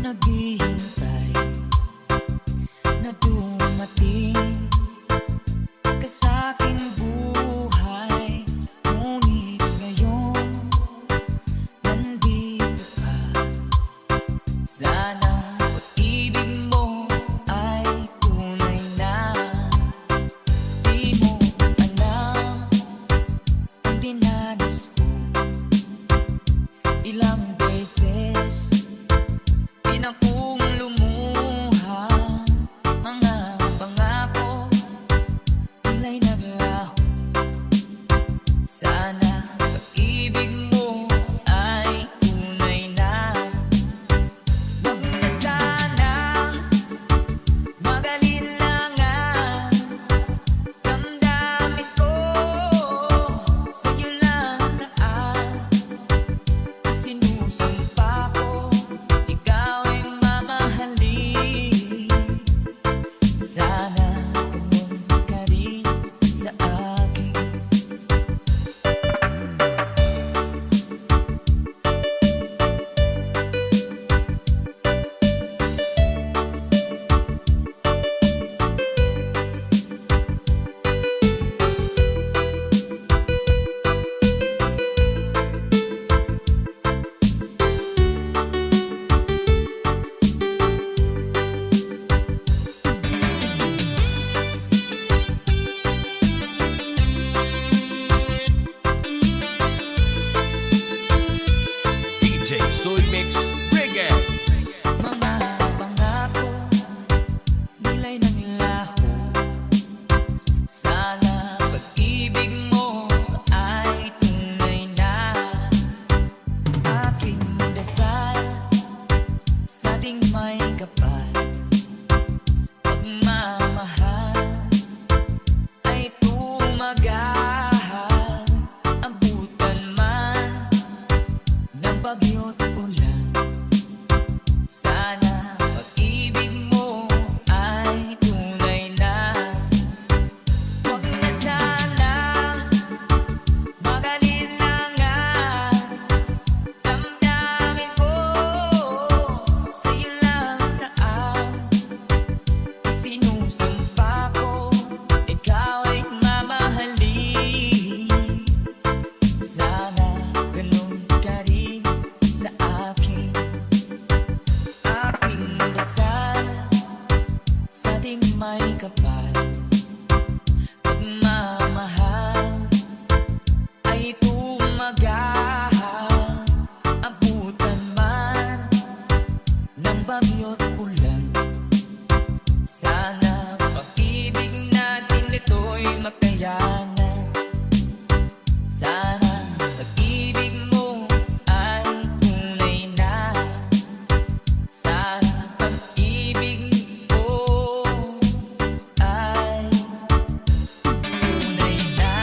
naghihintay na dumating ka sa'king buhay. Ngunit ngayon nandito ka. Sana pag-ibig mo ay tunay na. Di mo alam ang dinanas ko. Ilang beses din akong lumuha. Mga pangako nila'y naglaho. Sana pag-ibig mo ay tunay na. Huwag na sanang mag-alinlangan. Damdamin ko sa'yo lang naan. Sinusumpa ko ikaw ay mamahalin. Sana tumunod ka rin sa akin. DJ Soy Mix Reggae. Mga pangako nila'y naglaho. Sana pag-ibig mo ay tunay na. Aking dasal sa ating may kapal. Pagmamahal ay tumagahal. Abutan man ng bagyo't ulan. Sana pag-ibig mo ay tunay na. Huwag na sanang mag-alinlangan. Damdamin ko sa'yo lang naan. Sinusumpa ko ikaw ay mamahalin. Sana ganun ka rin sa akin. Aking dasal sa ating may kapal. Pagmamahal ay tumagahal. Abutan man ng bagyo't ulan. Sana pag-ibig natin ito'y makayanan. Sana pag-ibig mo ay tunay na. Sana pag-ibig mo ay tunay na.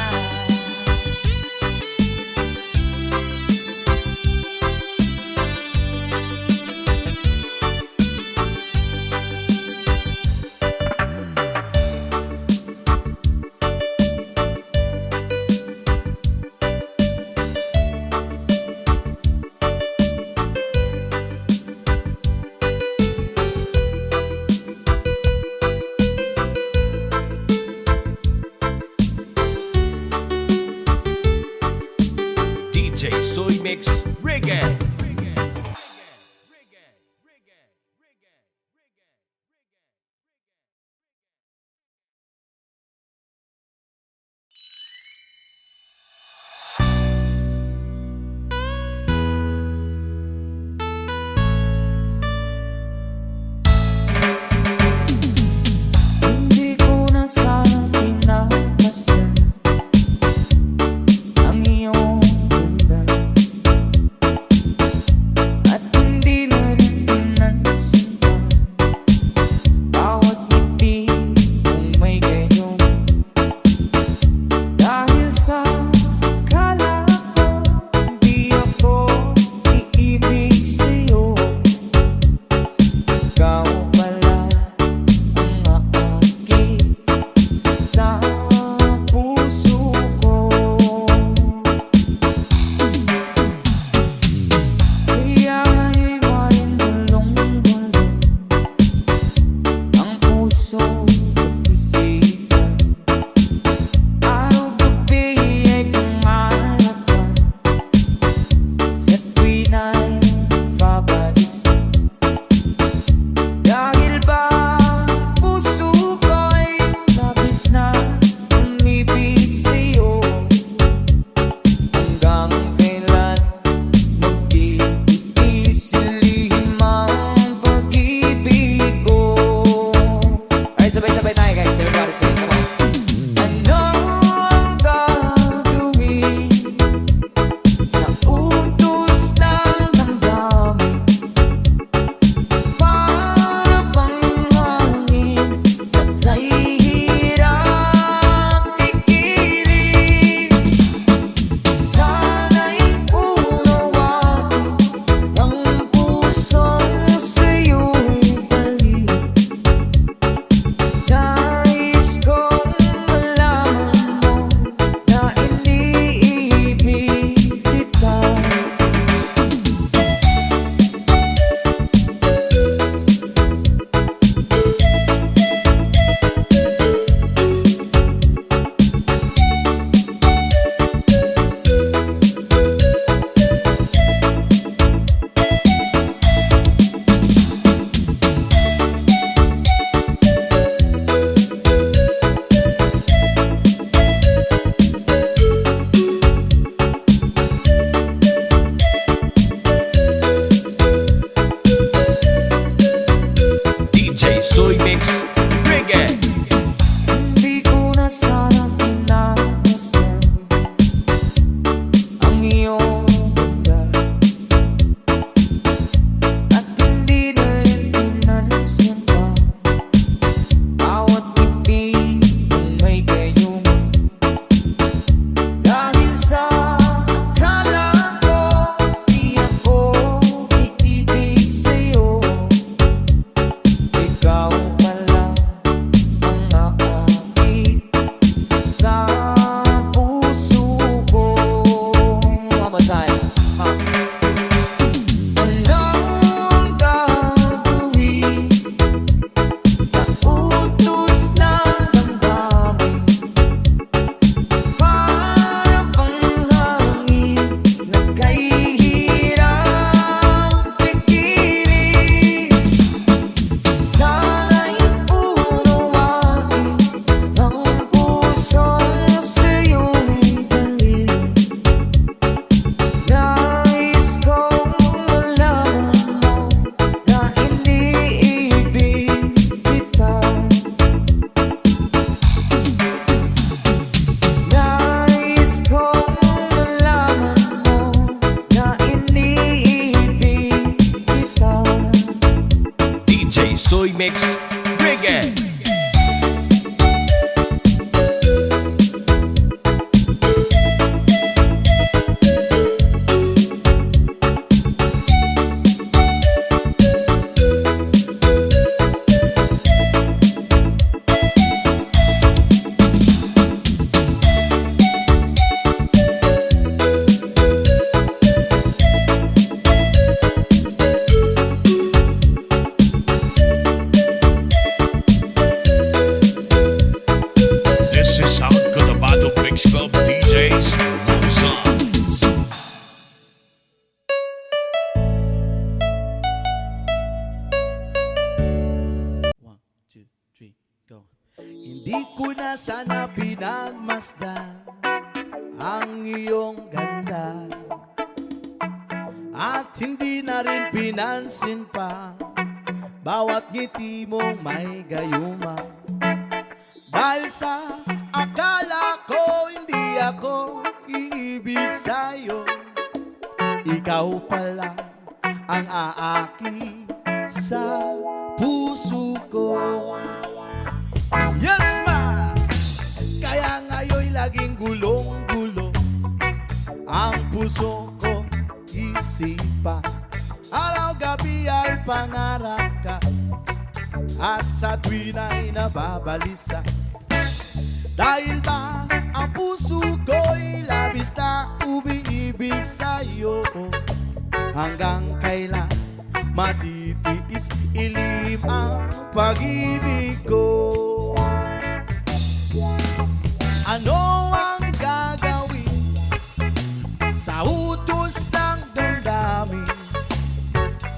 Soy Mix Reggae. This is Sound Cotabato Mix Club DJs Luzons. One, two, three, go. Hindi ko na sana pinagmasdan ang iyong ganda, at hindi na rin pinansin pa bawat ngiti mong may gayuma. Dahil sa akala ko hindi ako iibig sa'yo, ikaw pala ang aaki sa puso ko. Yes, ma! Kaya ngayon'y laging gulong-gulo ang puso ko isipa. Araw-gabi ay pangarap ka, at sa tuwin ay nababalisa. Dahil ba ang puso ko'y labis na umiibig sa'yo, hanggang kailan matitiis ilim ang pag-ibig ko? Ano ang gagawin sa utos ng damdamin?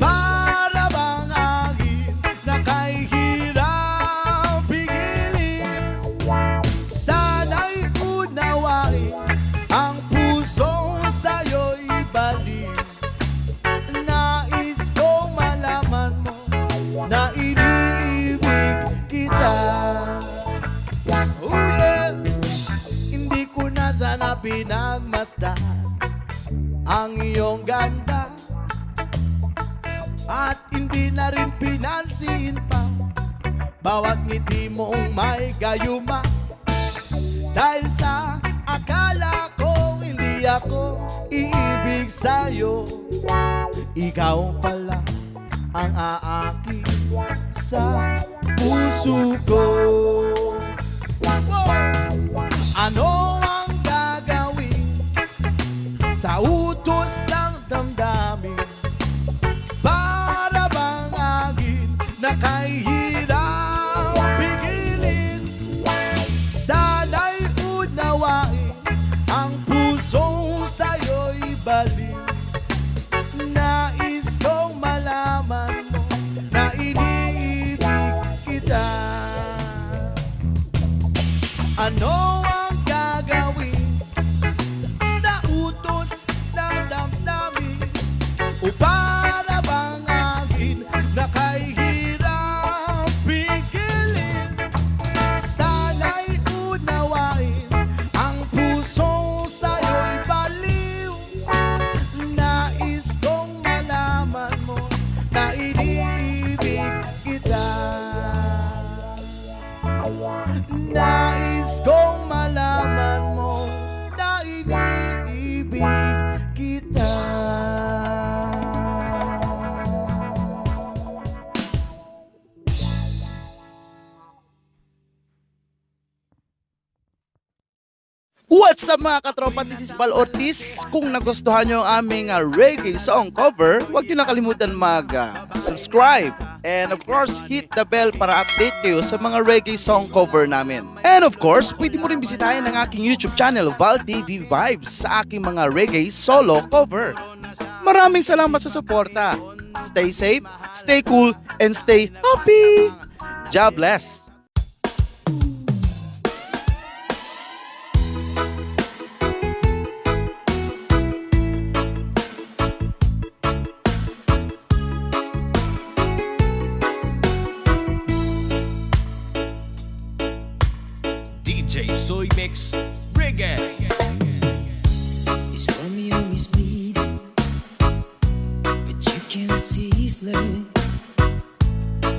Para bang agin na kay hirap pigilin? Sana'y unawain ang puso sa'yo'y balik. Nais kong malaman mo na iniibig kita. Oh yeah! Hindi ko na sana pinagmasdan ang iyong ganda, at hindi na rin pinansin pa bawat ngiti mong may gayuma. Dahil sa akala ko hindi ako iibig sa'yo, ikaw pala ang aaki sa puso ko. Ano ang gagawin sa utos ng damdamin? Para bang agin na kay hirap pigilin? Sana'y unawain ang puso sa'yo'y balik. Nais kong malaman mo na iniibig kita. Ano ang gagawin sa utos ng damdamin? O para bang agin na kay hirap pigilin? Sana'y unawain ang puso sa'yo'y baliw. Nais kong malaman mo na iniibig kita. Nais kong malaman mo na iniibig kita. What's up mga katropa, this is Val Ortiz. Kung nagustuhan nyo ang aming reggae song cover, huwag nyo nakalimutan mag-subscribe. And of course, hit the bell para update kayo sa mga reggae song cover namin. And of course, pwede mo rin bisitahin ang aking YouTube channel, Val TV Vibes, sa aking mga reggae solo cover. Maraming salamat sa suporta. Stay safe, stay cool, and stay happy. God bless. DJ Soy Mix Reggae. It's Romeo is bleeding, but you can't see his blood.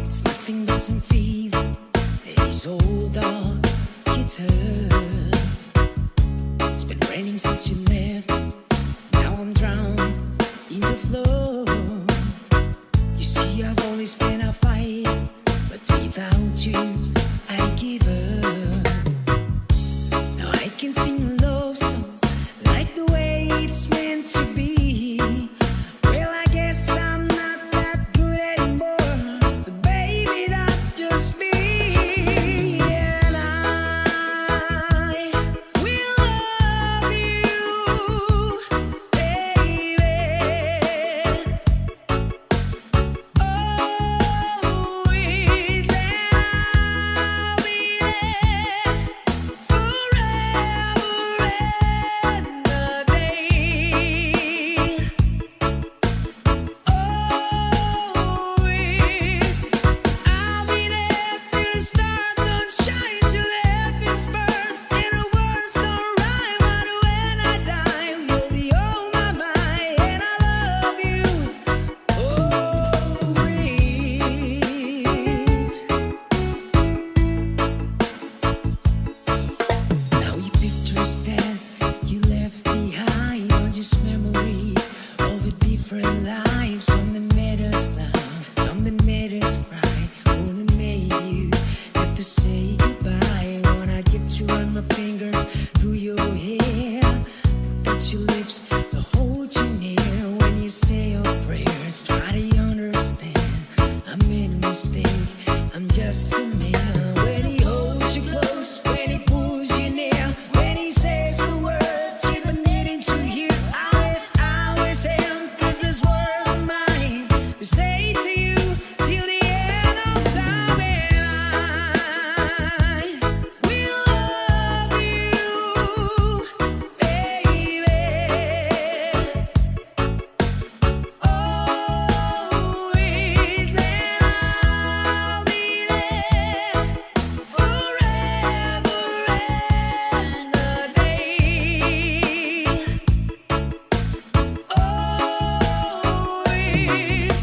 It's nothing nothing but some fever. His old dog guitar. It's been raining since you left. Now I'm drowned in the flow. You see, I've always been a fight, but without you, I give up. Now I can sing a love song like the way it's meant to be. Well, I guess I'm not that good anymore, but baby, that's just me. And I will love you, baby. Always, and I'll be there forever and a day. Always, I'll be there till the stars don't shine, till heaven's burst and the words don't rhyme. But when I die, you'll be on my mind, and I love you always. Now your pictures that you left behind are just memories of a different life. Some that made us laugh, some that made us cry. Wanna make you have to say goodbye. Wanna get to run my fingers through your hair, to touch your lips, to hold you near. When you say your prayers, try to understand. I made a mistake, I'm just a man. When he holds you close, when he pulls you near, when he says the words you've been needing to hear, I always am, 'cause his words are mine to say to you till the end of time. And I will love you, baby. Always, and I'll be there forever and a day. Always,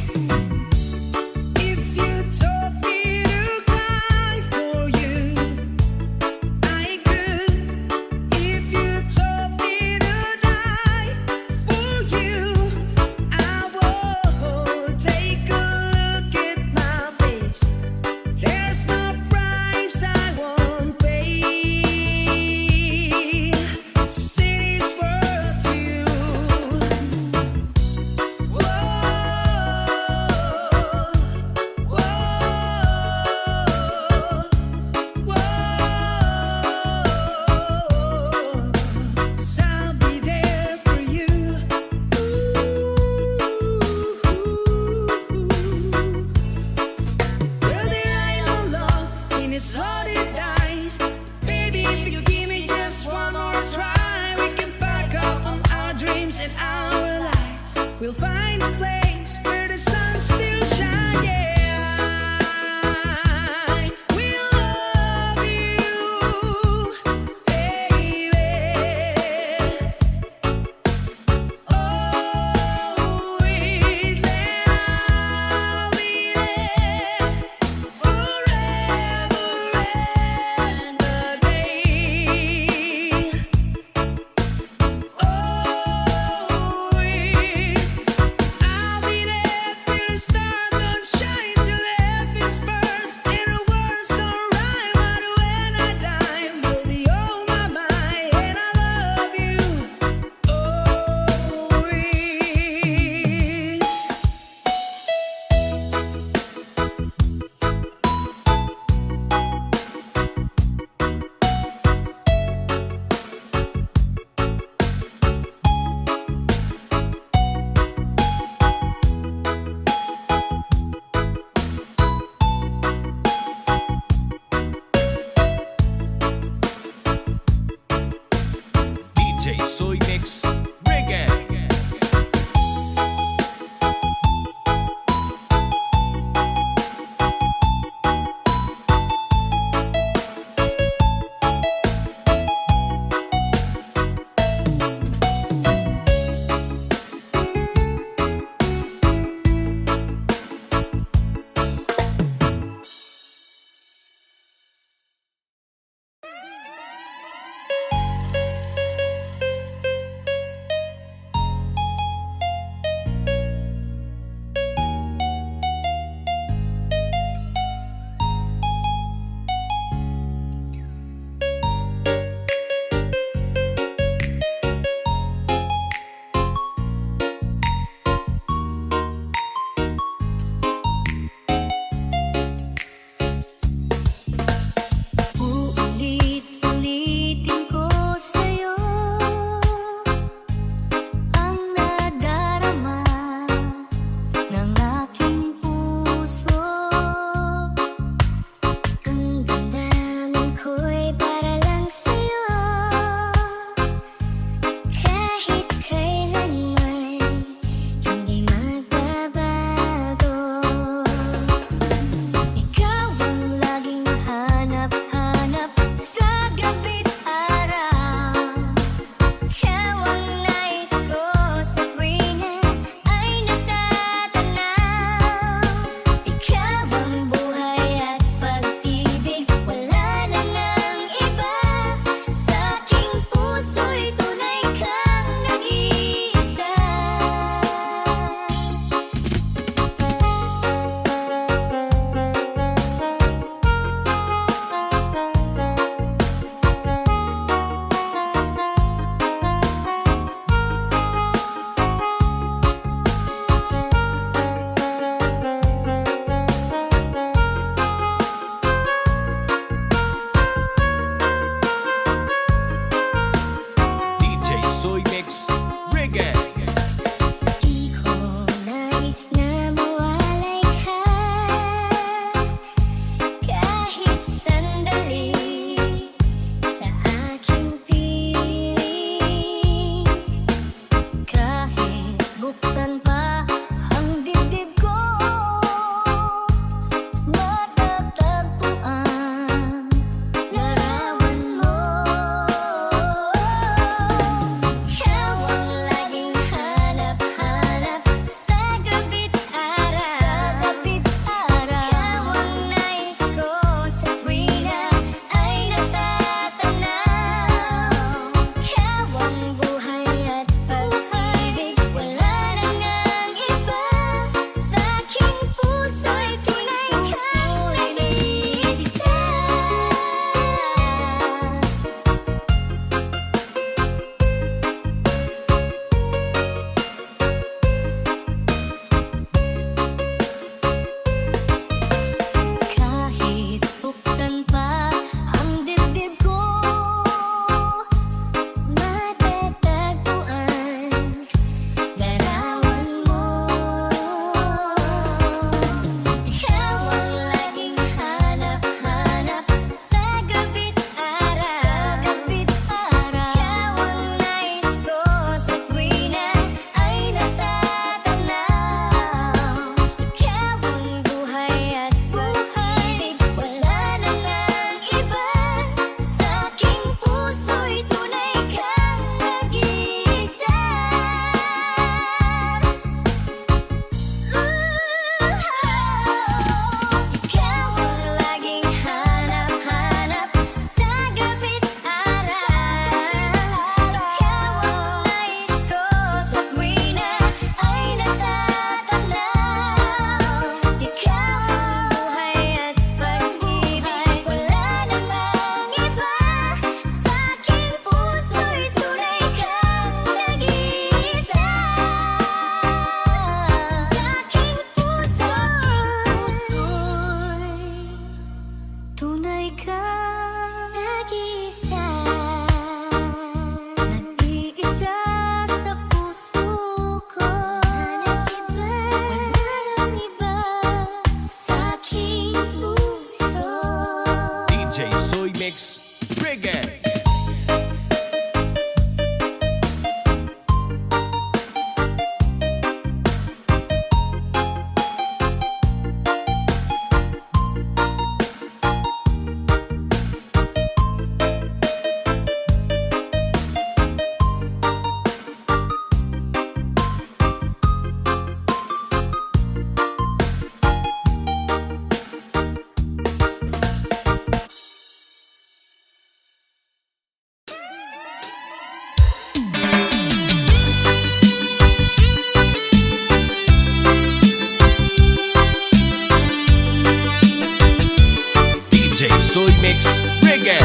Reggae.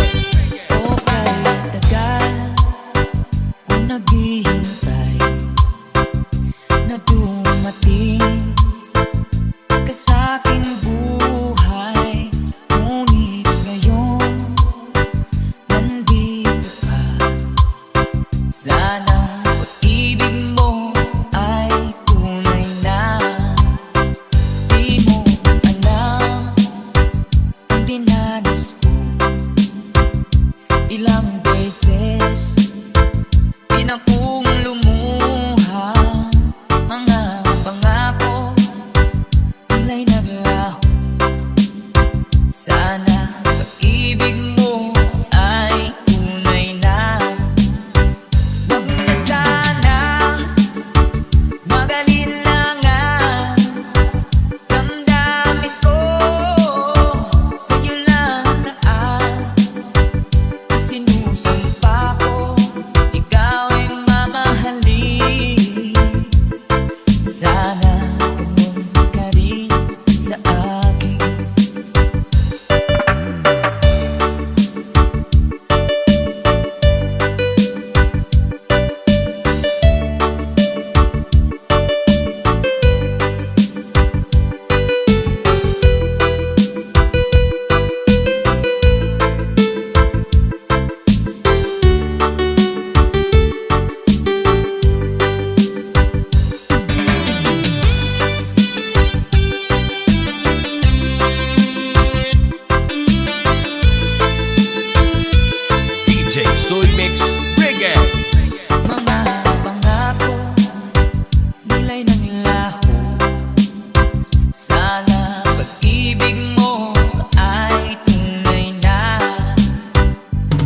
O kay tagal kung naghihintay na dumating ka sa aking buhay. Ngunit ngayon nandito ka. Sana pag-ibig mo ay tunay na. Di mo alam ang dinanas ko. Ilang beses din akong lumuha. Mga pangako nila'y naglaho. Sana pag-ibig mo ay tunay na. Wag na sana mag-alinlangan. Damdamin ko sa'yo lang naan. Sinusumpa ko, ikaw ay mamahalin. Sana tumunod ka rin sa akin. DJ Soy Mix Reggae. Mga pangako nila'y nanglaho. Sana pag-ibig mo ay tunay na.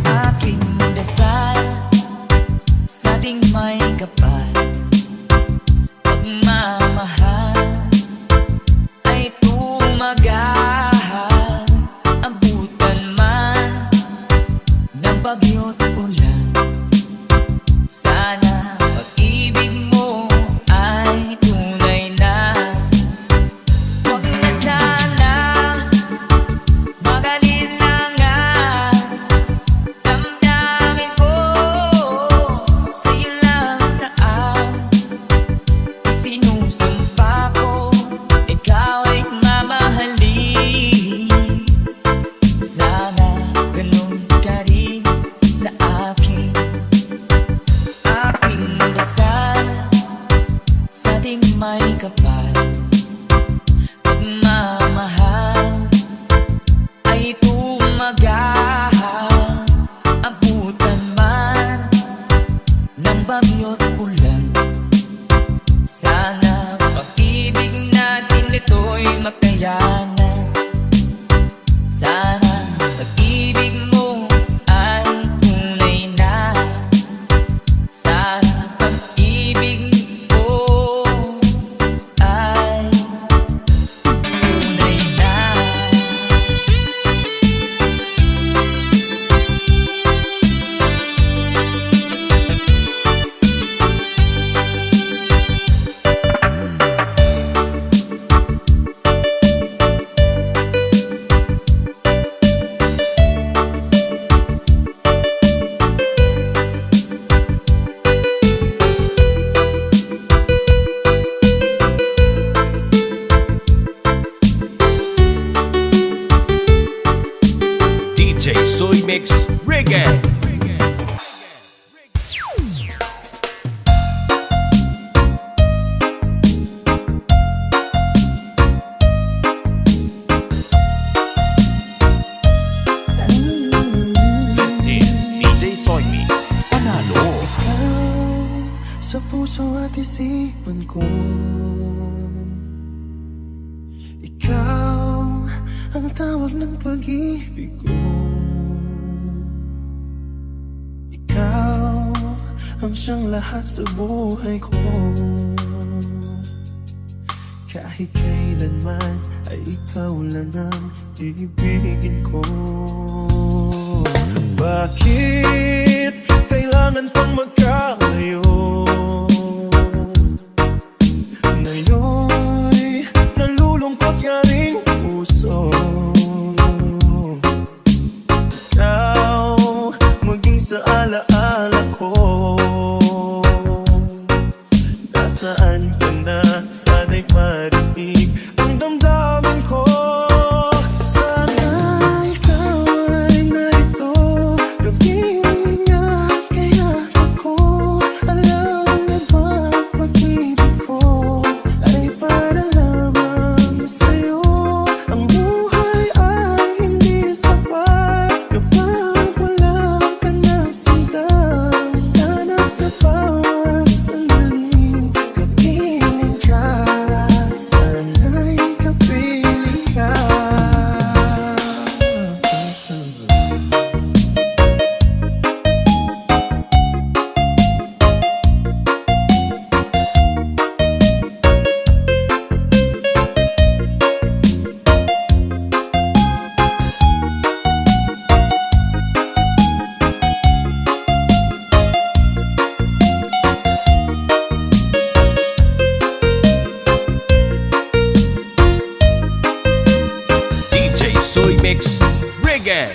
Aking dasal sa ating may kapal. Pagmamahal ay tumagahal. Abutan man ng bagyo't ulan. Sana pag-ibig mo ay tunay na. Wag na sana mag-alinlangan. Damdamin ko sa'yo lang naan. Sinusumpa ko, ikaw ay mamahalin. Sana ganun ka rin sa akin. Aking dasal sa ating may kapal. Pagmamahal ay tumagahal. Abutan man ng bagyo't ulan. Sana pag-ibig natin ito'y makayanan. Sana pag-ibig mo ay tunay na. Sana pag-ibig mo ay tunay na. DJ Soy Mix Reggae. This is DJ Soy Mix Panalo. Sa puso at isipan ko, ikaw ang tawag ng pag-ibig ko. Ikaw ang siyang lahat sa buhay ko. Kahit kailanman ay ikaw lang ang ibigin ko. Bakit kailangan pang magkalayo? Ngayon'y nalulungkot ka ring puso. Mix Reggae.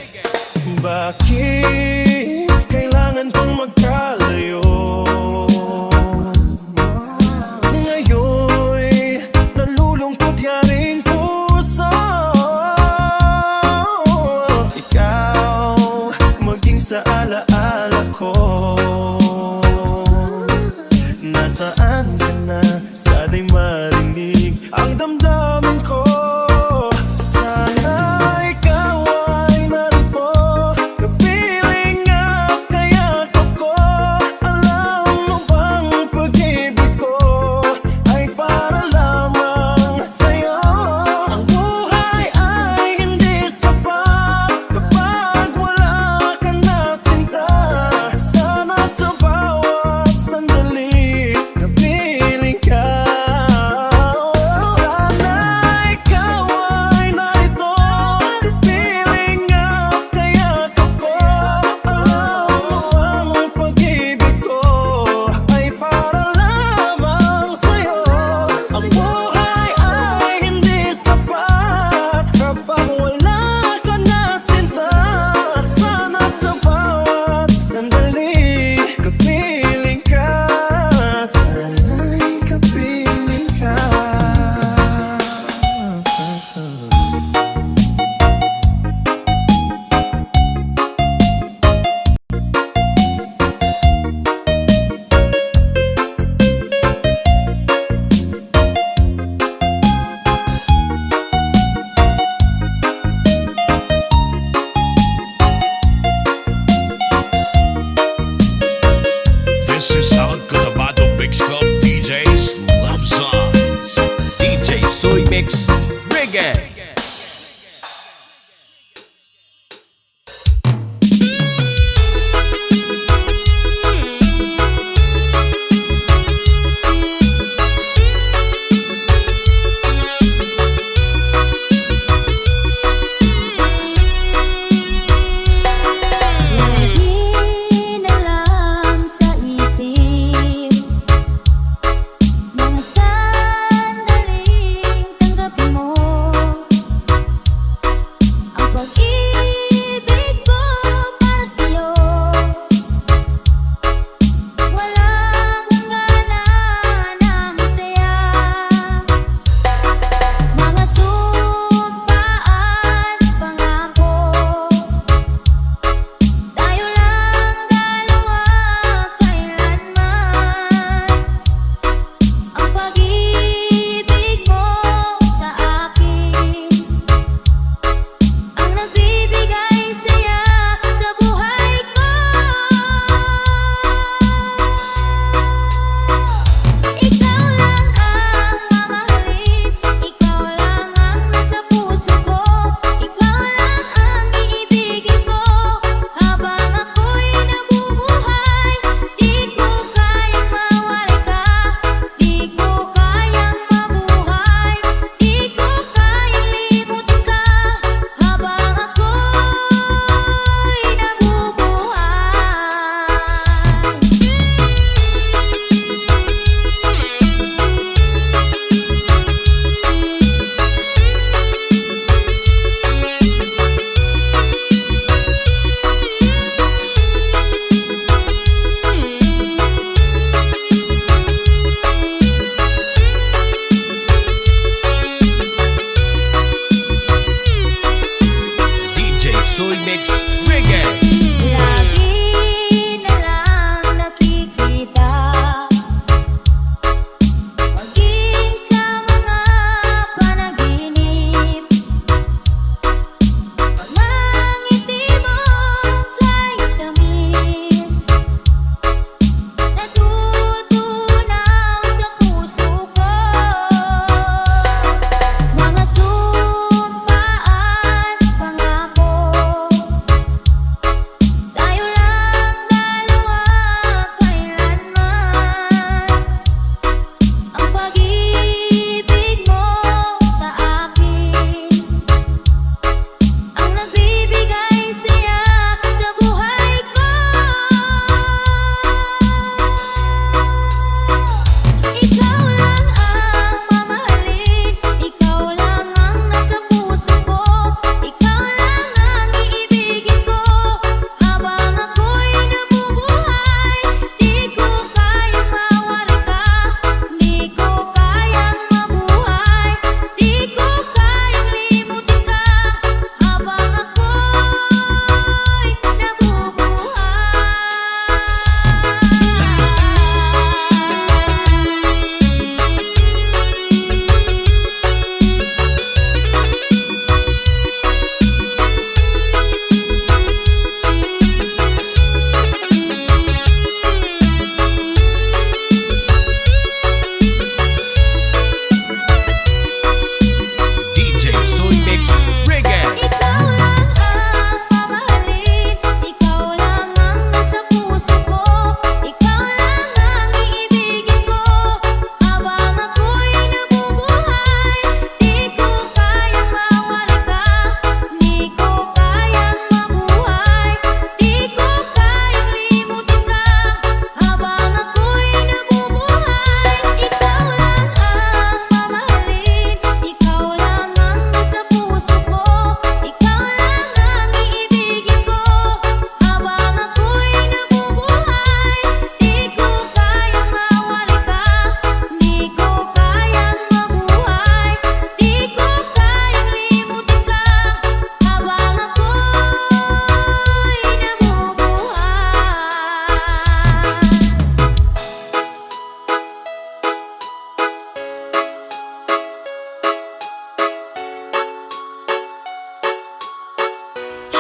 Bakit kailangan kong magkalayo? Ngayon'y nalulungkot yaring puso. Ikaw maging sa alaala ko. Nasaan ka na? Sana'y marinig ang damdamin ko. Sana ikaw ay narito, kapiling at kayakap ko. Alam mo bang pag-ibig ko ay para lamang sa'yo? Ang buhay ay hindi sapat kapag wala ka na sinta. Sana sa bawat sandali kapiling ka. Sana ikaw ay narito, kapiling at kayakap ko. Alam mo ang pag-ibig ko ay para lamang sa'yo. Ang buhay ay hindi sapat kapag wala ka na sinta. Sana sa bawat sandali kapiling ka. Sana'y kapiling ka. This is South Cotabato Mix Club DJs Love Songs. DJ Soy Mix Reggae. Lagi na lang sa isip mga sandaling tanggapin mo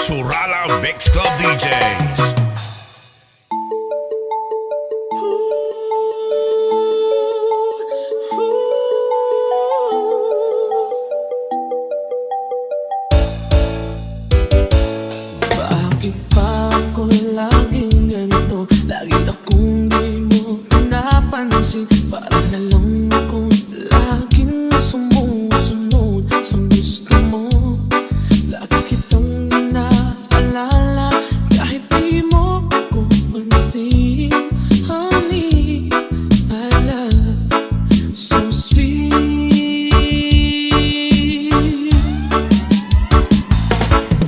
Surala Mix Club DJs. Bakit pa ako laging ganito? Lagi akong di mo pinapansin. Parang na lang akong laging sumusunod sa gusto mo. Lagi kitang inaalala kahit di mo ako pansin. Honey, I love so sweet.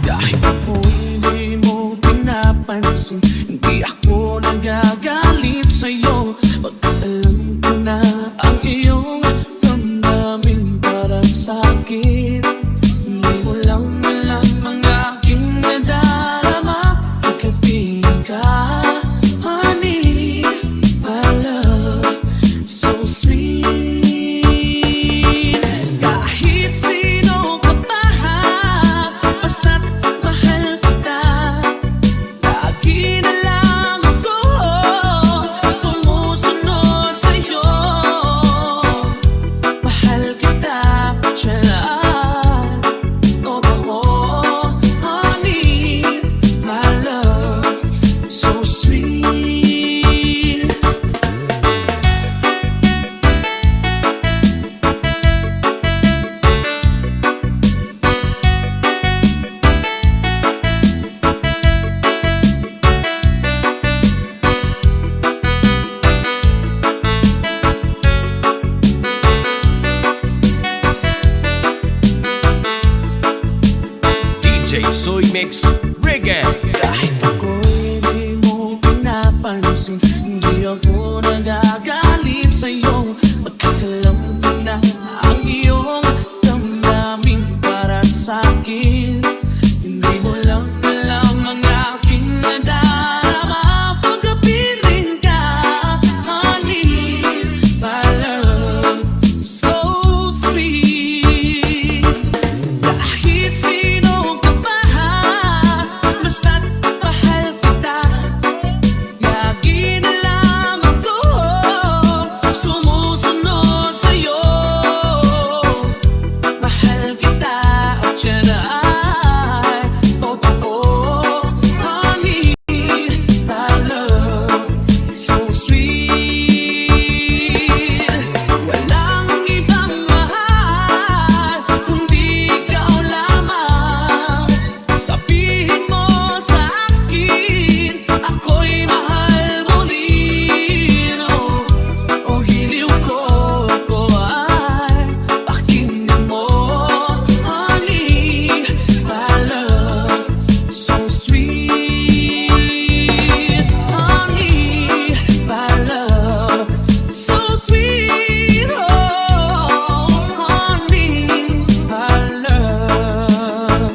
Kahit ako'y di mo pinapansin, hindi ako nagagalit sa'yo. Pagkat alam ko na ang iyong damdamin para sa'kin. Hindi mo lang alam ang aking nadarama pagkatingin ka. Honey, I love so sweet. Kahit sino ka pa, basta't mahal kita. Lagi na lang ako sumusunod sa'yo. Mahal kita, tiyan. Totoo, honey, my love, so sweet. DJ Soy Mix Reggae. Kahit ako'y di mo pinapansin, hindi ako nagagalit sa'yo. Pagkat alam ko na ang iyong damdamin para sa'kin. Hindi mo lang alam ang aking nadarama pagkapiling ka. Honey, my love, so sweet. Kahit sino ka pa, basta't mahal kita. Lagi na lang ako sumusunod sa'yo. Mahal kita, at yan ay totoo. Honey, my love, so sweet. Walang ibang mahal kundi ikaw lamang. Sabihin mo sa akin, ako'y mahal mo rin. O hiliw ko, ako ay pakinggan mo. Honey, my love, so sweet. Honey, my love, so sweet. Oh, honey, my love,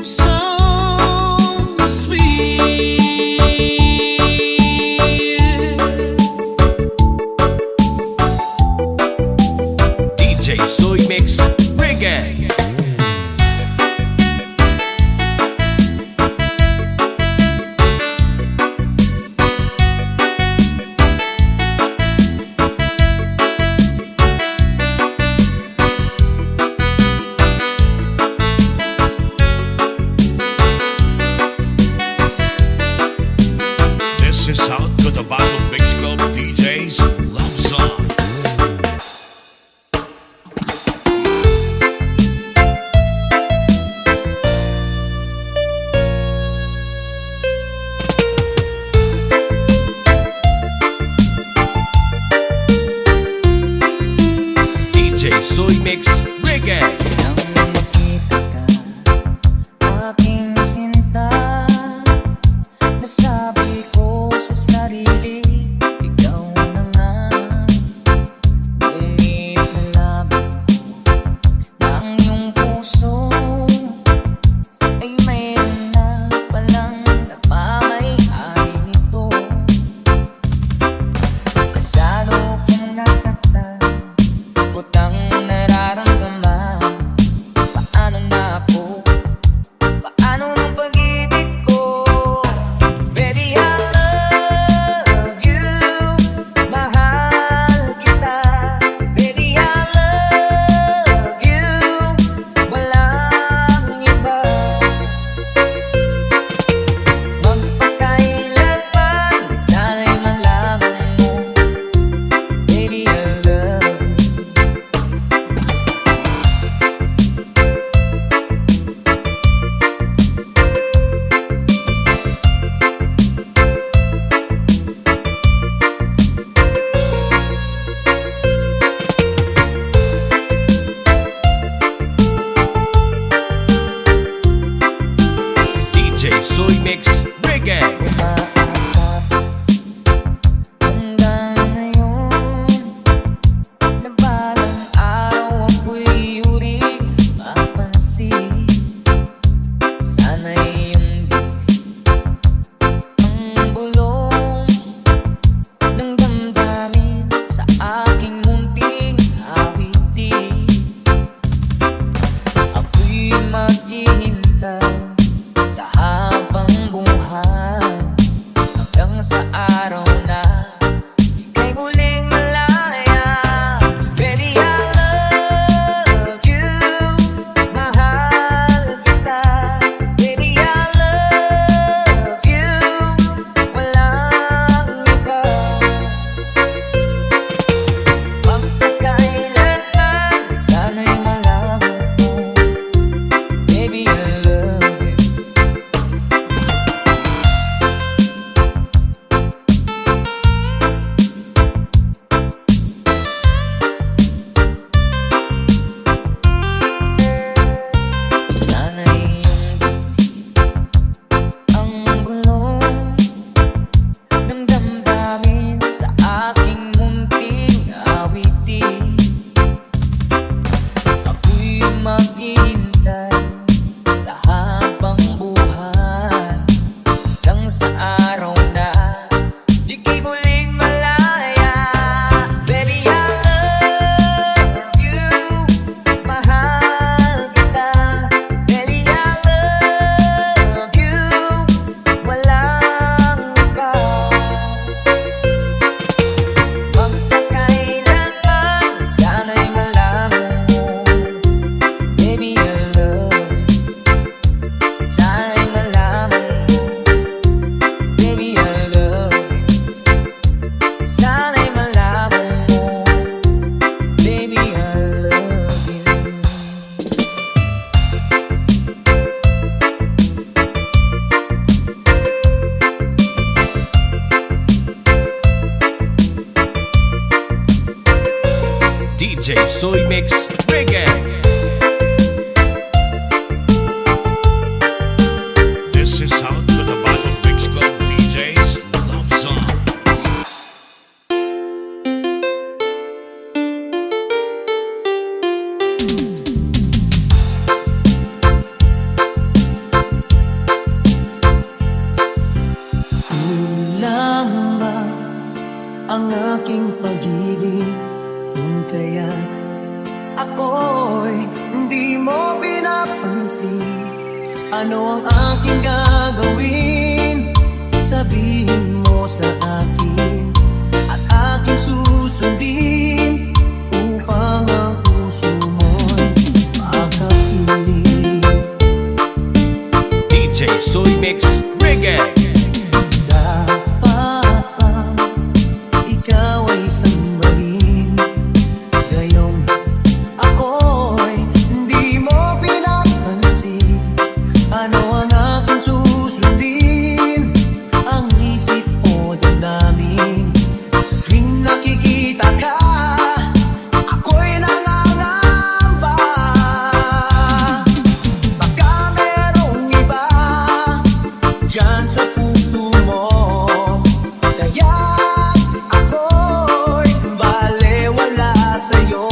so sweet. DJ Soy Mix Reggae. This is how good the Battle Mix Club DJs love songs. DJ Soy Mix Reggae. Nang makita ka, aking sinta, nasabi ko sa sarili, ikaw na nga. Ngunit nalaman ko na ang iyong puso ay mayroon na palang napamay-ari nito. Masyado kong nasaktan, butang nararamdaman. Soy Mix Reggae. This is how to the Battle Mix Club DJs love songs. Kulang ba ang aking pag-ibig kung kaya ako'y hindi mo pinapansin? Ano ang aking gagawin? Sabihin mo sa akin at aking susundin upang ang puso mo'y makapiling. DJ Soy Mix Reggae. Dapat bang ikaw ay sambahin? Gayong ako'y hindi mo pinapansin. Ano ang aking susundin? Ang isip o damdamin? Sa tuwing nakikita ka, ako'y nangangamba. Baka merong iba dyan sa puso mo, kaya ako'y balewala sa'yo.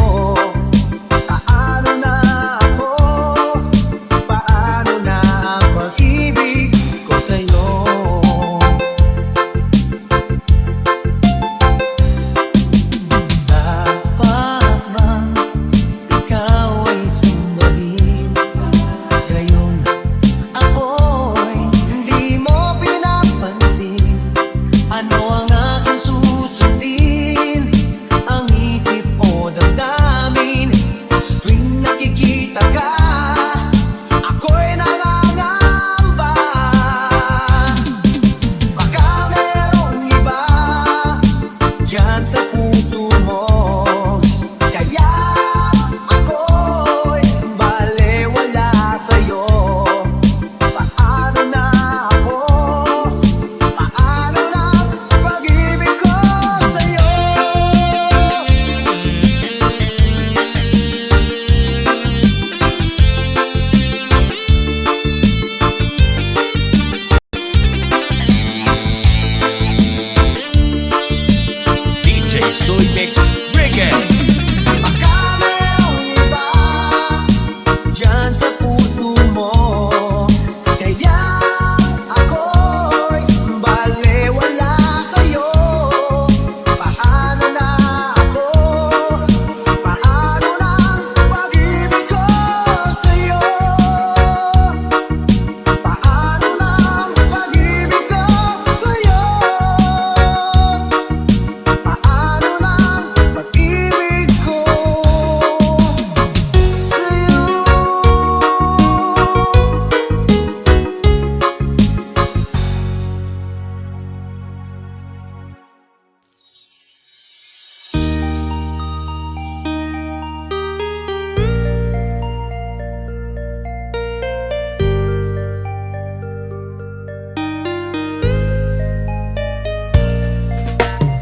Paano na ako? Paano na ang pag-ibig ko sa'yo? Dapat bang ikaw ay sambahin? Gayong ako'y hindi mo pinapansin. Ano ang aking susundin? Ang isip o damdamin? Sa tuwing nakikita ka, ako'y nangangamba. Baka merong iba dyan sa puso mo, kaya ako'y balewala sa'yo. Paano na ako? Paano na pag-ibig ko sa'yo? DJ Soy Mix Reggae. Baka merong iba dyan sa puso mo, kaya ako'y balewala sa'yo. Paano na ako? Paano na pag-ibig ko sa'yo? Paano na pag-ibig ko sa'yo? Paano na pag-ibig ko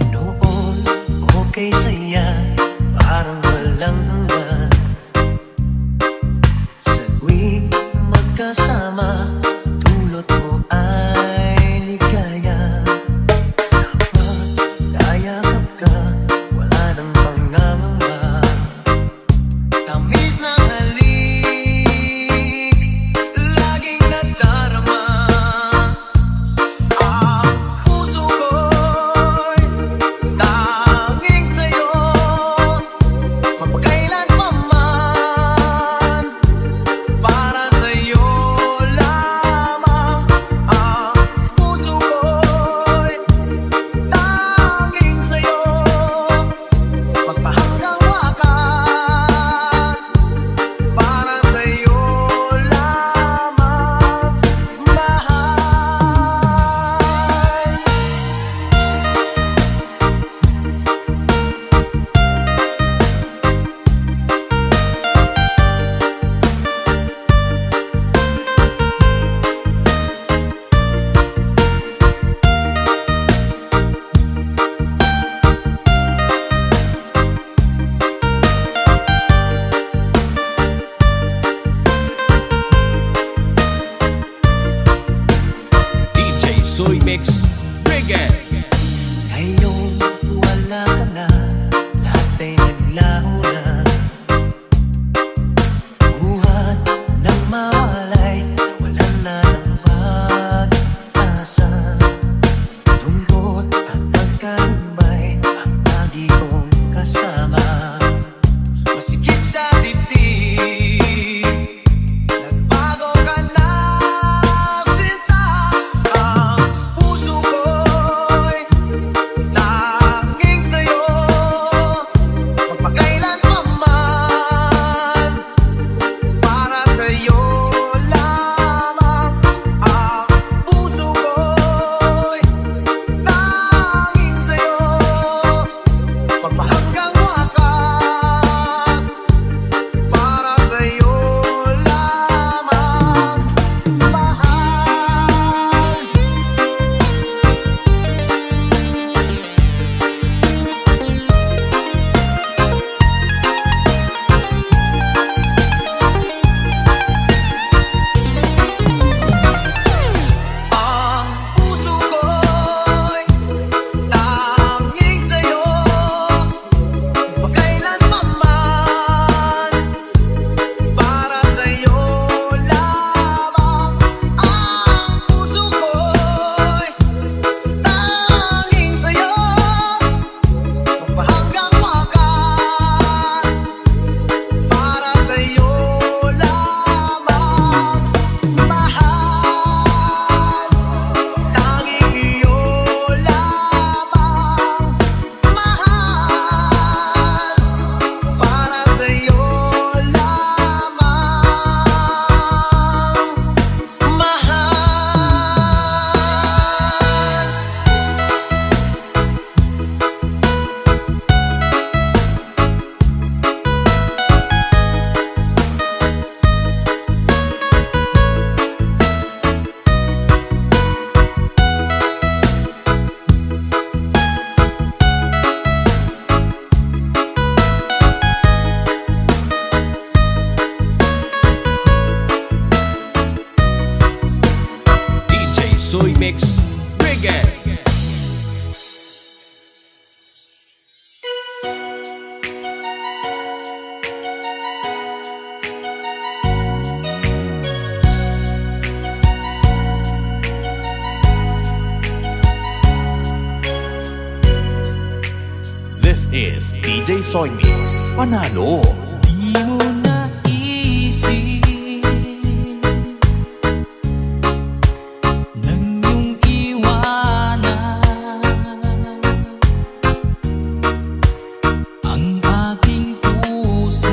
noon, okay saya, parang walang hanggan. Sa tuwing magkasama, dulot mo ay ligaya. Kapag nayakap ka, wala nang pangangamba. Tamis ng halik, laging nadarama. Ang puso ko'y tanging sa'yo, mapagkailan pa man. Para sa'yo lang Soy Mix Reggae. Ngayong wala ka na, lahat ay naglaho na. Buhat ng mawalay, wala na ng pag-asa. Lungkot at pagkalumbay, ang lagi kong kasama. Masikip sa dibdib, nagbago ka na, sinta. Ang puso ko'y tanging sa'yo, magpakailan pa man, para sa'yo lamang. Ang puso ko'y tanging sa'yo, magpahanggang wakas, para sa'yo lamang, mahal. Ang puso ko'y tanging sa'yo, magkailan pa man, para sa'yo lamang. Ang puso ko'y tanging sa'yo, magpahanggang wakas, para sa'yo lamang, mahal. Tanging iyo lamang, mahal, para sa'yo lamang, mahal. DJ Soy Mix Reggae. This is DJ Soy Mix Panalo. Di mo naisip nang iyong iwanan ang aking puso,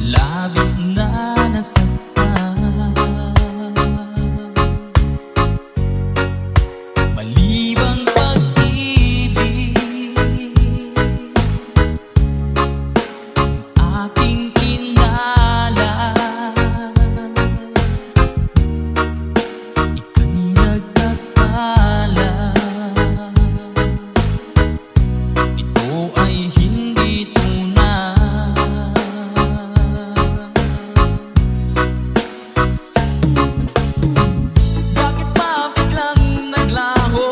labis na nasaktan. Malibang pag-ibig, aking kinala, ika'y nagkakala. Ito ay hindi tunay. Bakit ba biglang naglaho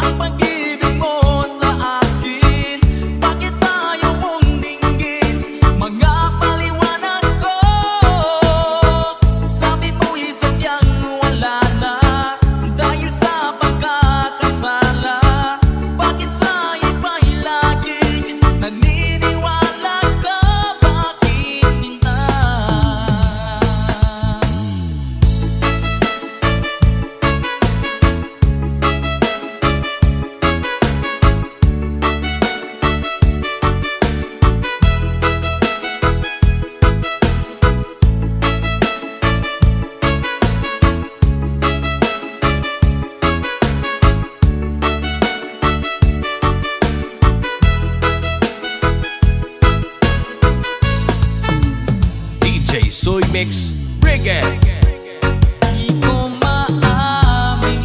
ang pag-ibig mo sa akin? Bakit ayaw mong dinggin mga paliwanag ko? Sabi mo'y sadyang wala na dahil sa pagkakasala. Bakit sa iba'y laging naniniwala ka? Bakit sinta? DJ Soy Mix Reggae. Di ko maamin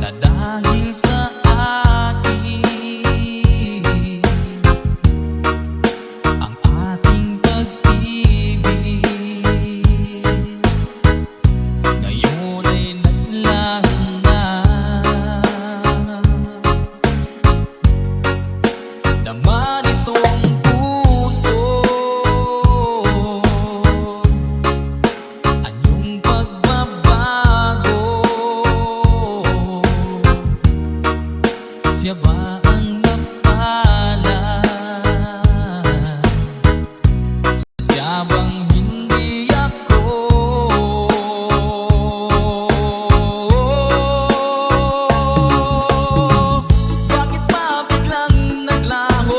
na dahil sa akin ang ating pag-ibig laman itong puso. Anyong pagbabago, siya ba ang napalad? Sadya bang hindi ako? Bakit ba biglang naglaho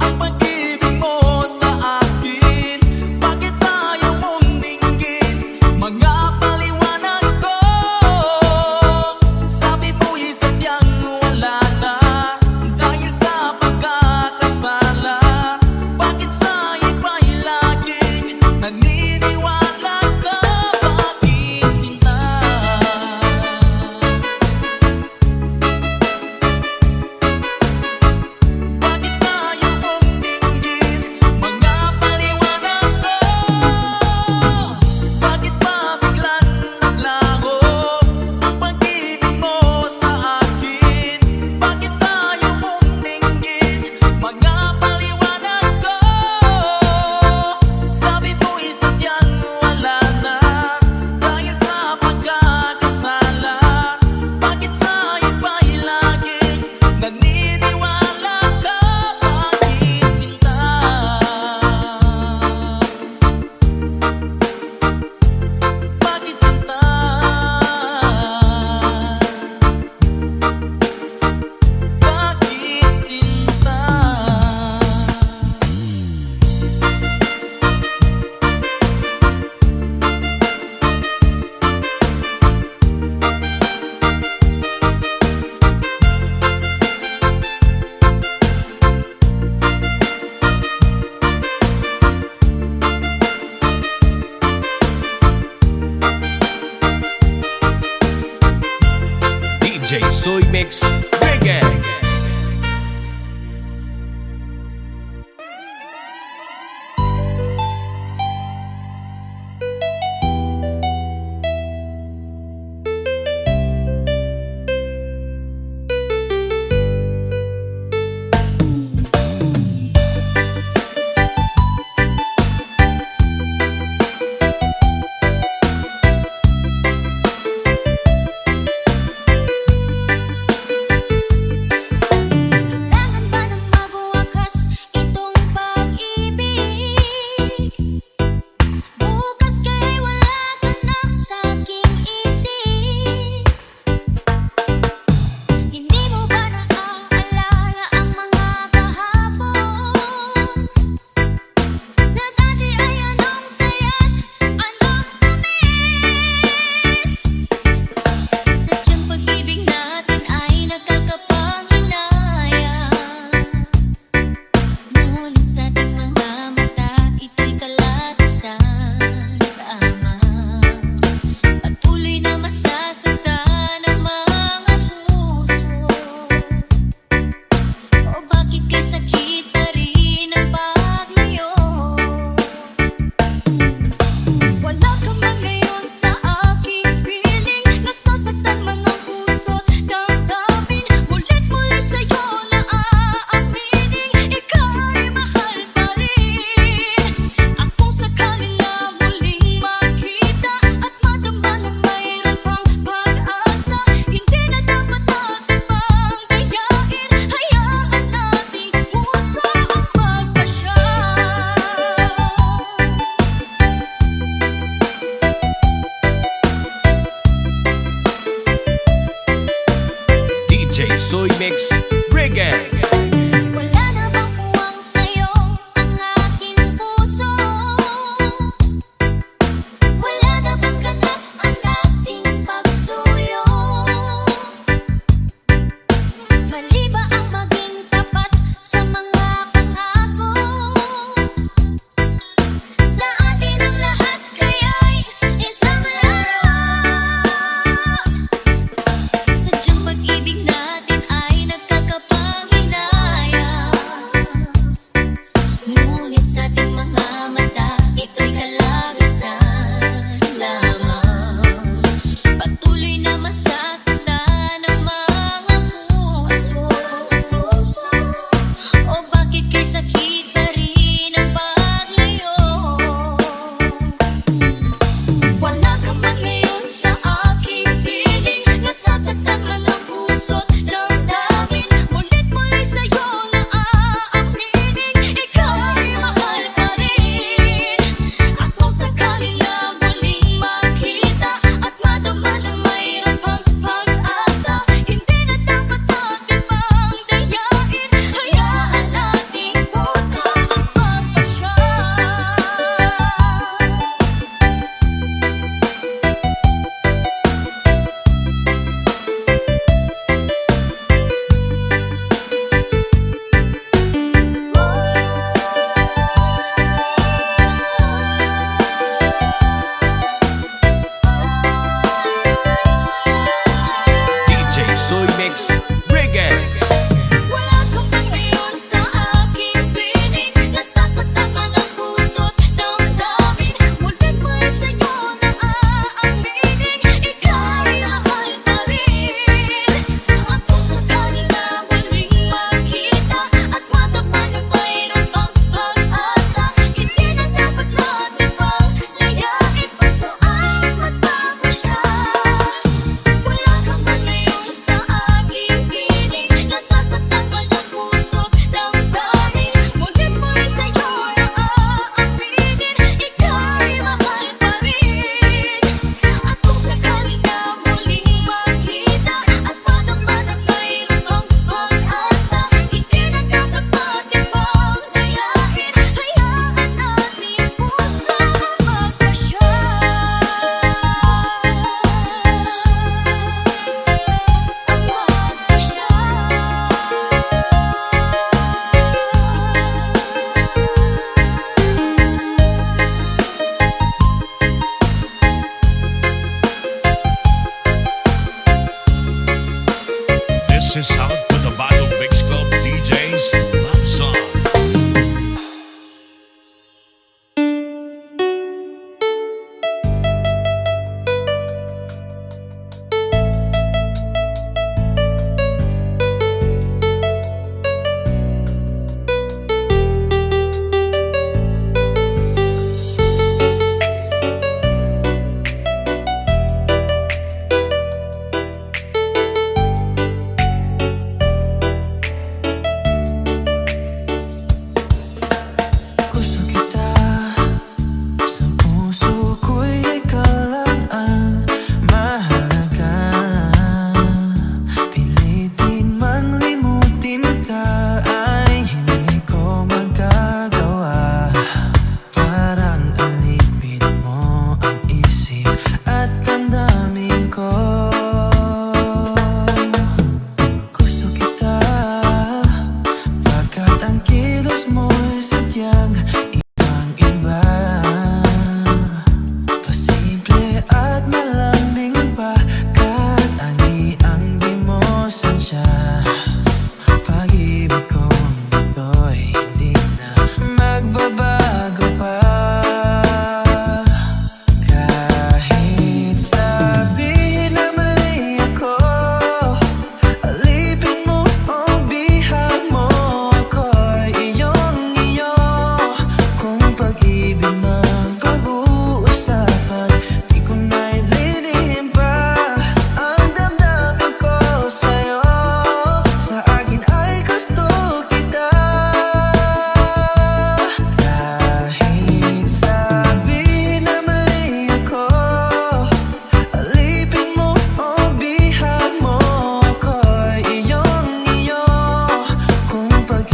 ang pag-ibig mo sa akin? Bakit ayaw mong dinggin mga paliwanag ko? Sabi mo'y sadyang wala na dahil sa pagkakasala. Bakit sa iba'y laging naniniwala ka? Bakit sinta? Bakit ayaw mong dinggin mga paliwanag ko? Bakit ba biglang naglaho ang pag-ibig mo sa akin? Bakit ayaw mong dinggin mga paliwanag ko? Sabi mo'y sadyang wala na dahil sa pagkakasala. Bakit sa iba'y laging naniniwala ka? Bakit sinta? Bakit sinta? Bakit sinta? DJ Soy Mix Reggae.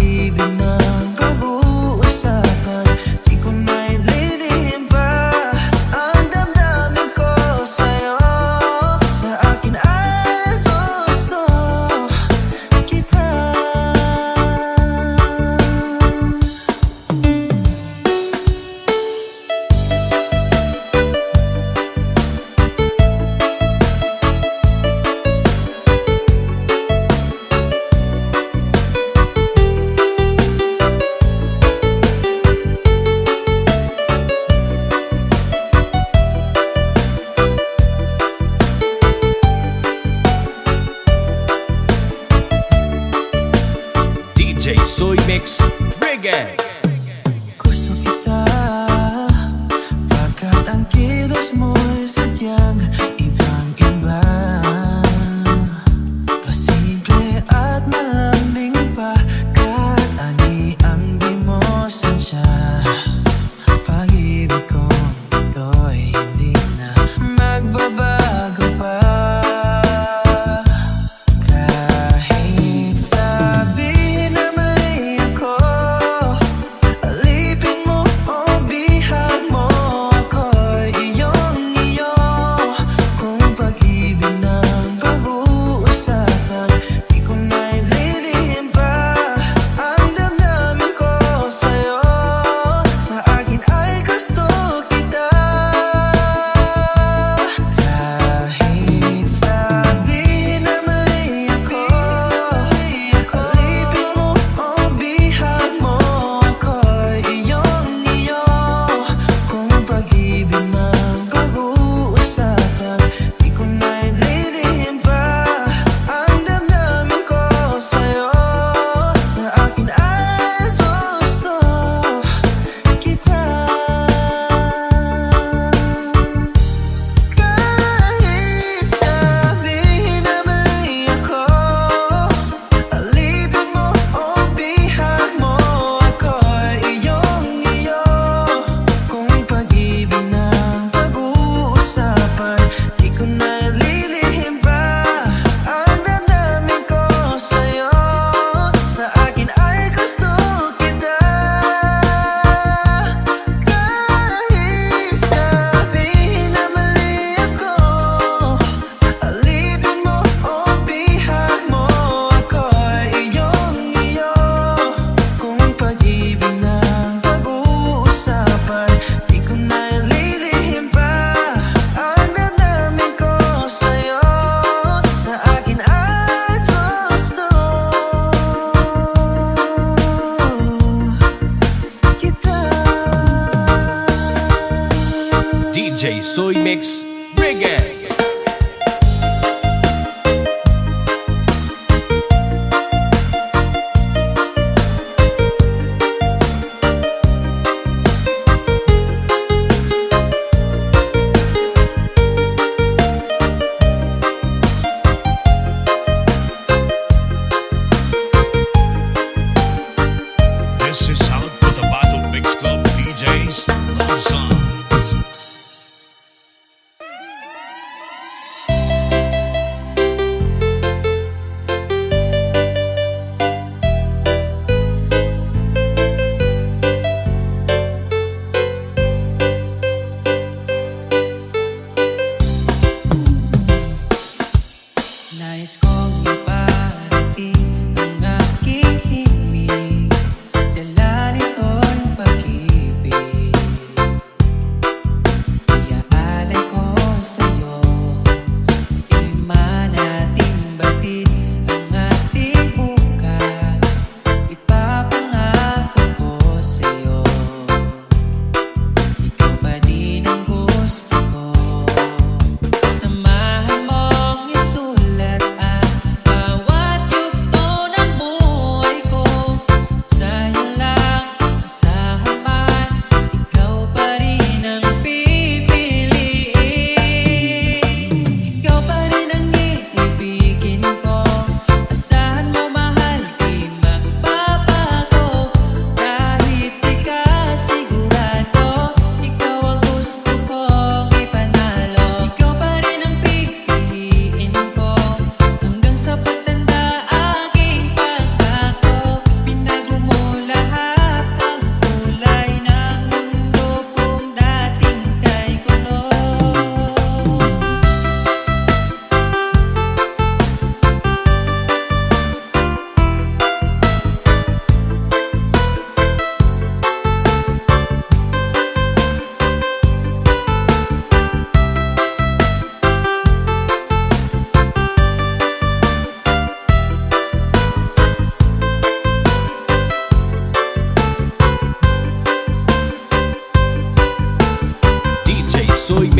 pag-ibig ng pag-uusapan, di ko na ililihim pa ang damdamin ko sa'yo. Sa akin ay gusto kita. DJ Soy Mix Reggae. Gusto kita, pagkat ang kilos mo'y sadyang ibang-iba. Pasimple at malambing pa, kahit ani ang di mo sansya. Pag-ibig ko ito'y hindi na magbabago pa. Kahit sabihin na mali ako, alipin mo o bihag mo, ako'y iyong-iyo. Kung pag-ibig ng pag-uusapan, di ko na ililihim pa ang damdamin ko sa'yo. Sa akin ay gusto kita. Kahit sabihin na mali ako, alipin mo o bihag mo, ako'y iyong-iyo. Kung pag-ibig ng pag-uusapan, di ko na ililihim pa ang damdamin ko sa'yo. Sa akin ay gusto kita. Kahit sabihin na mali ako, alipin mo o bihag mo, ako'y iyong-iyo. Kung pag-ibig ng pag-uusapan, di ko na ililihim pa ang damdamin ko sa'yo. Sa akin ay gusto kita. Kahit sabihin na mali ako, alipin mo o bihag mo, ako'y iyong-iyo. Kung pag-ibig ng pag-uusapan, di ko na ililihim pa ang damdamin ko sa'yo. Sa akin ay gusto kita. DJ Soy Mix Reggae. This is South Cotabato Mix Club DJs Love Songs. Nais kong iparating ang aking himig, dala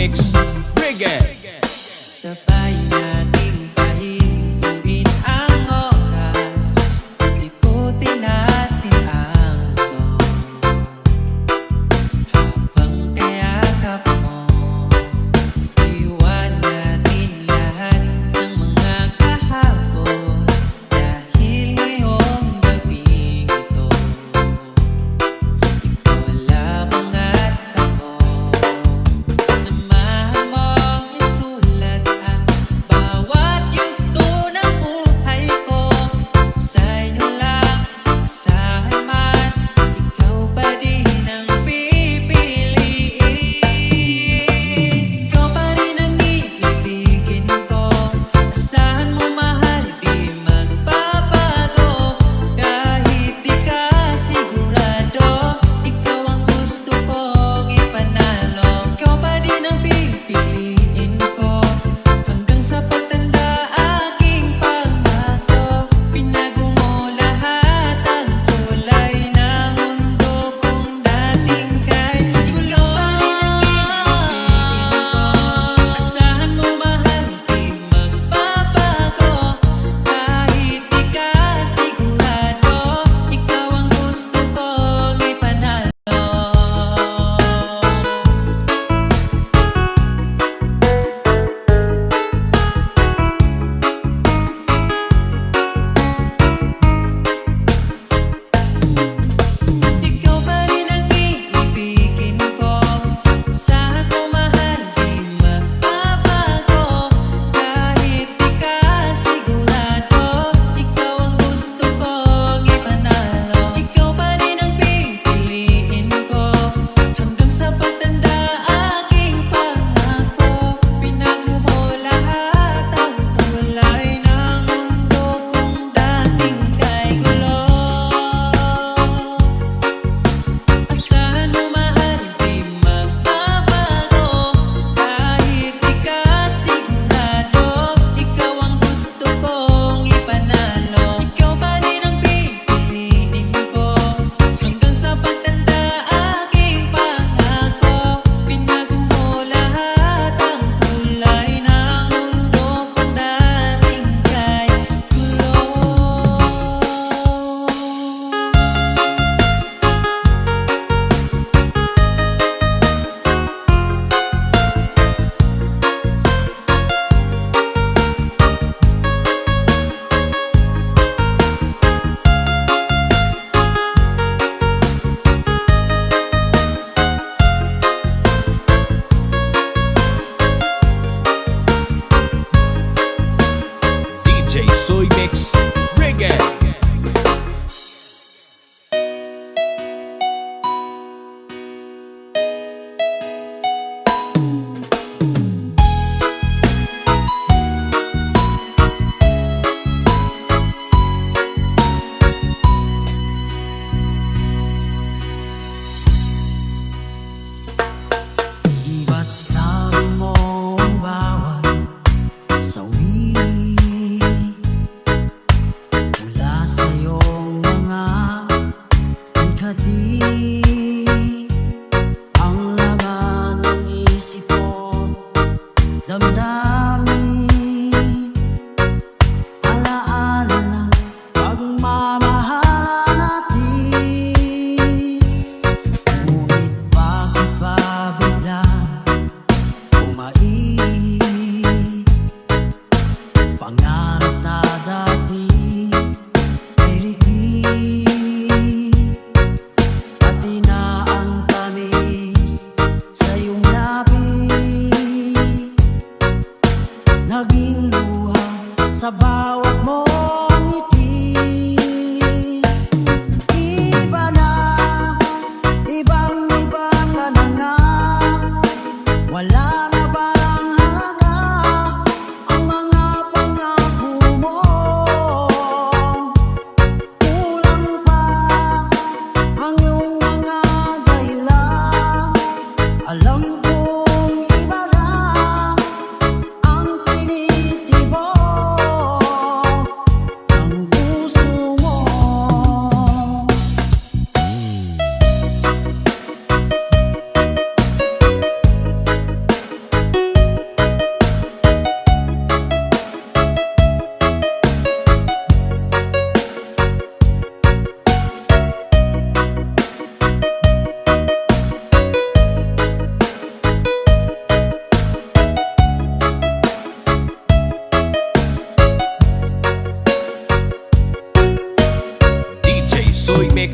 mix, reggae. Sabay nating pahiluin ang oras, ikutin natin ang ito. Habang kayakap mo, iwan natin lahat ng mga kahapon. Dahil ngayong gabing ito, ikaw lamang at ako. Samahan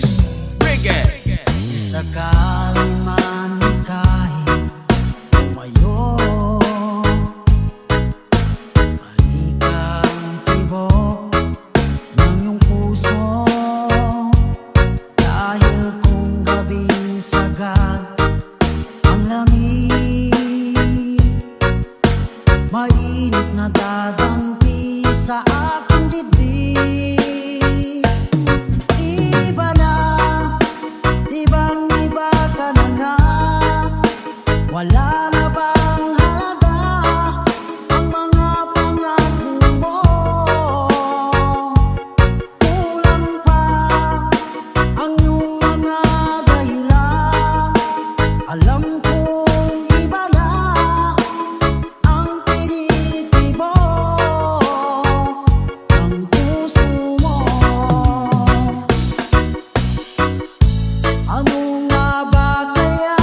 Mix Reggae. Sakaling man ika'y tumayo, malikang tibok ng iyong puso. Dahil kung gabing sagad ang lamig, mainit na dadampi sa aking dibdib. Iba na, ibang-iba ka na nga. Wala na bang halaga ang mga pangako mo? Kulang pa ang iyong mga dahilan. Alam kong iba na ang tinitibo ng puso mo. Ano nga ba kaya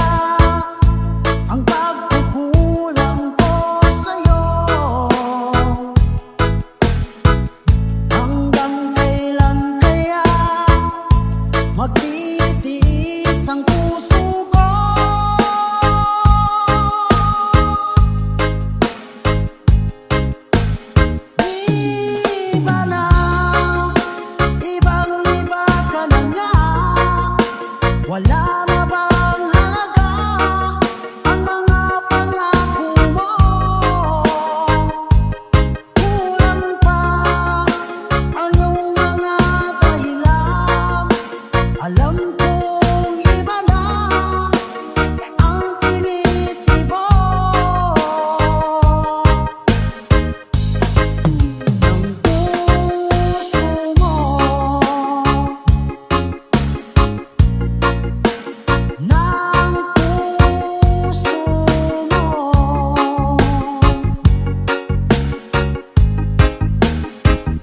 ang pagkukulang ko sa'yo? Hanggang kailan kaya magtitiis ang puso ko? Iba na, ibang-iba ka na nga. Wala na bang halaga ang mga pangako mo? Kulang pa ang iyong mga dahilan. Alam kong iba na ang tinitibo ng puso mo. Ng puso mo.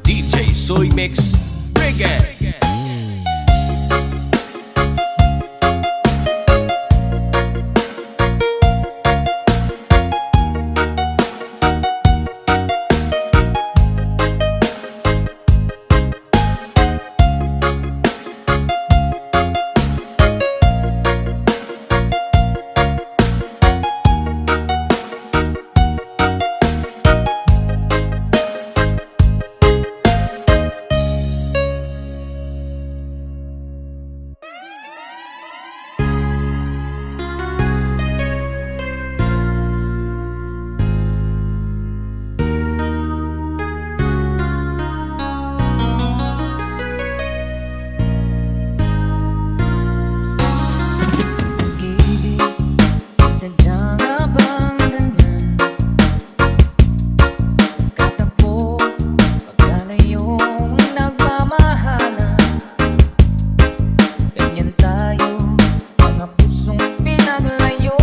DJ Soy Mix Reggae. Pag-ibig, sadyang nga bang ganyan? Katapos, pagkalayong nagmamahalan. Ganyan tayo, mga pusong pinaglayo.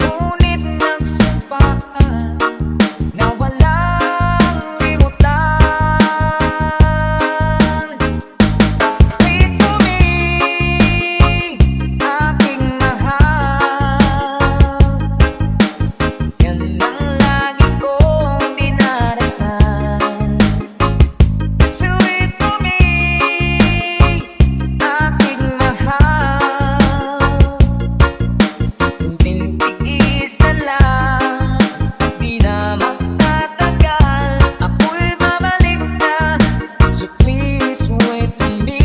Ngunit nagsumpaan na walang limutan. Wait for me, aking mahal. Yan ang lagi kong dinarasal. Sweet for me, aking mahal. Kunting tiis na lang, di na magtatagal. Ako'y babalik na, so please wait for me.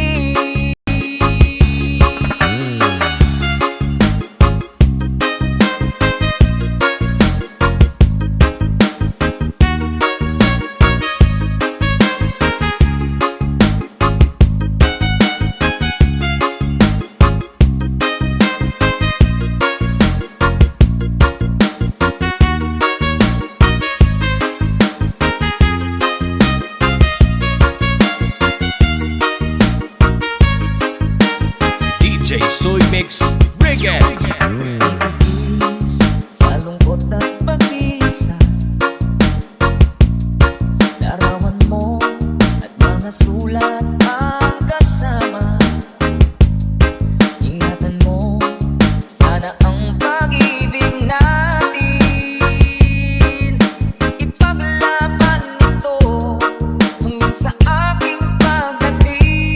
DJ Soy Mix Reggae. Ibigis sa lungkot at pag-iisa. Larawan mo at mga sulat ang kasama. Ingatan mo, sana ang pag-ibig natin. Ipaglaban ito hanggang sa aking pagdating.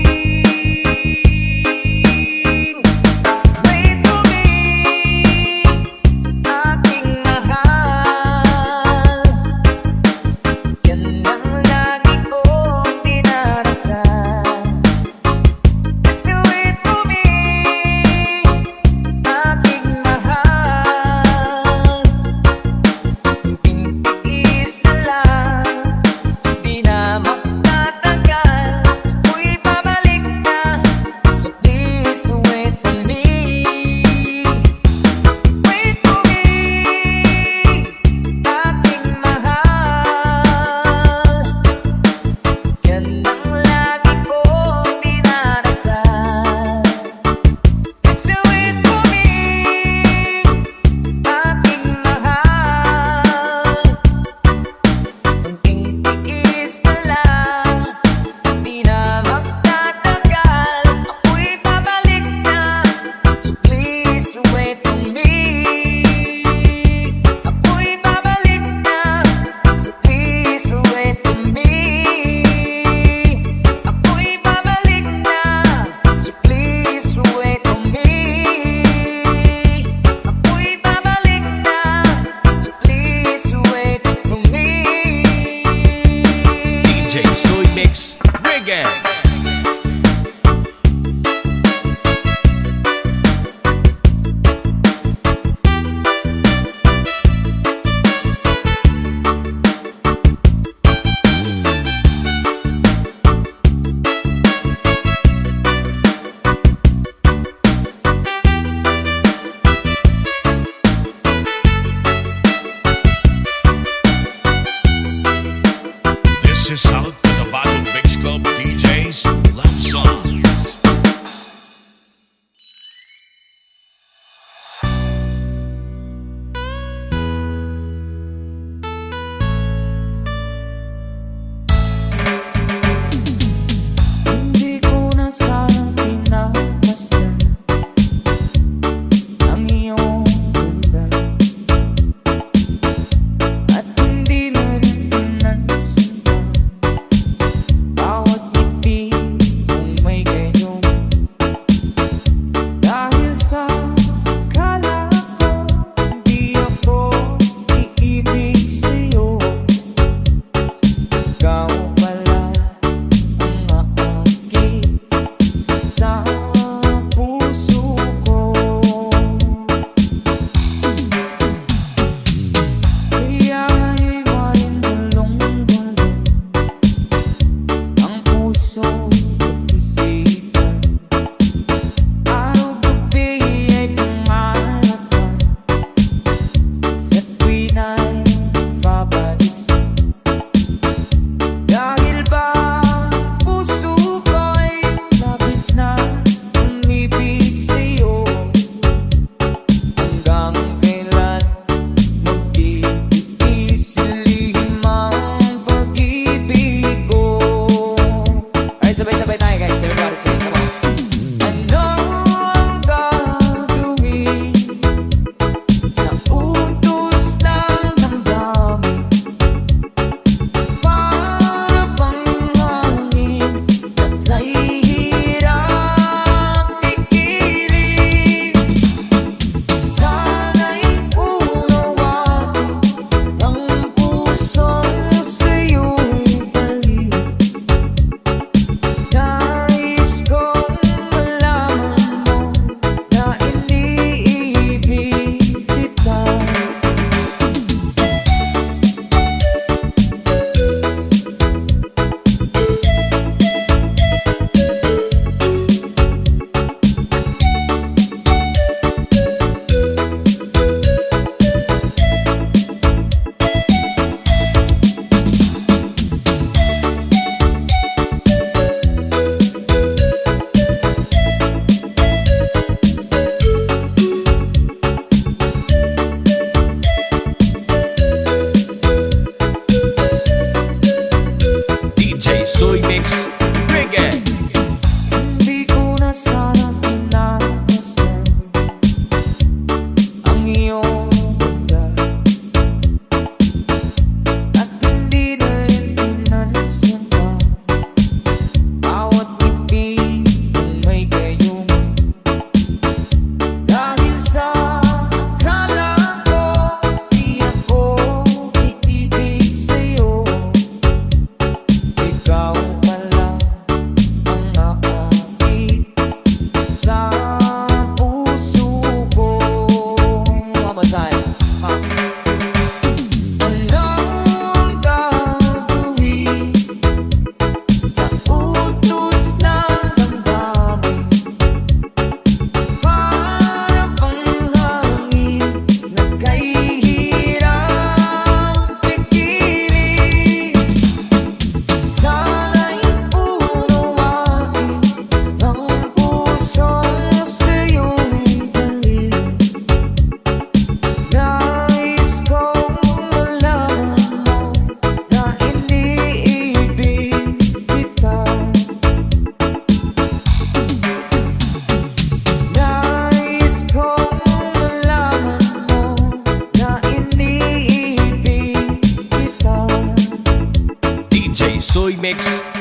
remix